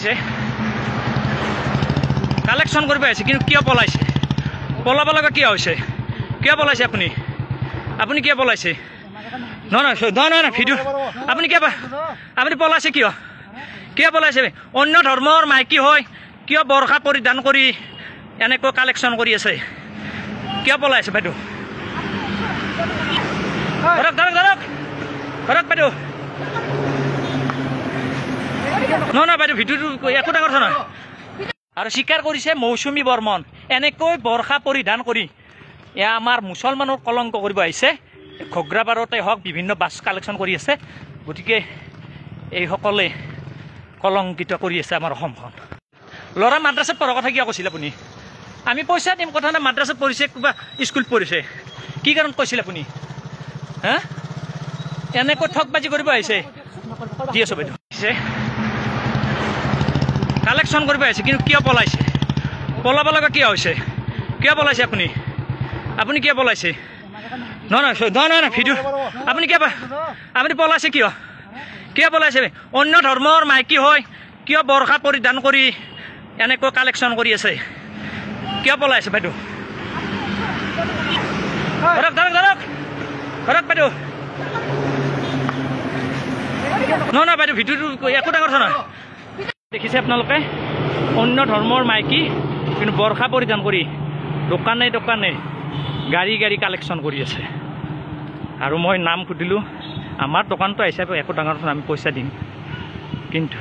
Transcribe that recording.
দেখিছে কালেকশন কৰিব আহিছে কিন্তু কিয় পলাইছে পলাব লগা কিয় হৈছে কিয় পলাইছে আপুনি কিয় পলাইছে নহয় ভিডিঅ' আপুনি পলাইছে কিয় পলাইছে অন্য ধৰ্মৰ মাইকী হয় কিয় বৰখা পৰিধান কৰি এনেকৈ কালেকশন কৰি আছে কিয় পলাইছে বাইদেউ ধৰক বাইদেউ নহয় বাইদেউ ভিডিঅ'টো একো ডাঙৰ কথা নহয় আৰু স্বীকাৰ কৰিছে মৌচুমী বৰ্মন এনেকৈ বৰখা পৰিধান কৰি এয়া আমাৰ মুছলমানৰ কলংক কৰিব আহিছে ঘগ্ৰাবাৰতে হওক বিভিন্ন বাছ কালেকশ্যন কৰি আছে গতিকে এইসকলে কলংকিত কৰি আছে আমাৰ অসমখন ল'ৰা মাদ্ৰাছাত পঢ়াৰ কথা কিয় কৈছিল আপুনি আমি পইচা দিম কথা নাই মাদ্ৰাছাত পঢ়িছে কিবা স্কুল পঢ়িছে কি কাৰণত কৈছিল আপুনি হা এনেকৈ ঠগবাজি কৰিব আহিছে দি আছো বাইদেউ কালেকশন কৰিব আহিছে কিন্তু কিয় পলাইছে পলাব লগা কিয় হৈছে কিয় পলাইছে আপুনি কিয় পলাইছে নহয় ভিডিঅ' আপুনি পলাইছে কিয় পলাইছে অন্য ধৰ্মৰ মাইকী হয় কিয় বৰখা পৰিধান কৰি এনেকৈ কালেকশন কৰি আছে কিয় পলাইছে বাইদেউ ধৰক বাইদেউ নহয় বাইদেউ ভিডিঅ'টো একো ডাঙৰ কথা নহয় দেখিছে আপোনালোকে অন্য ধৰ্মৰ মাইকী কিন্তু বৰখা পৰিধান কৰি দোকানে গাড়ী কালেকশ্যন কৰি আছে আৰু মই নাম সুধিলোঁ আমাৰ দোকানটো আহিছে একো ডাঙৰ কথা আমি পইচা দিম কিন্তু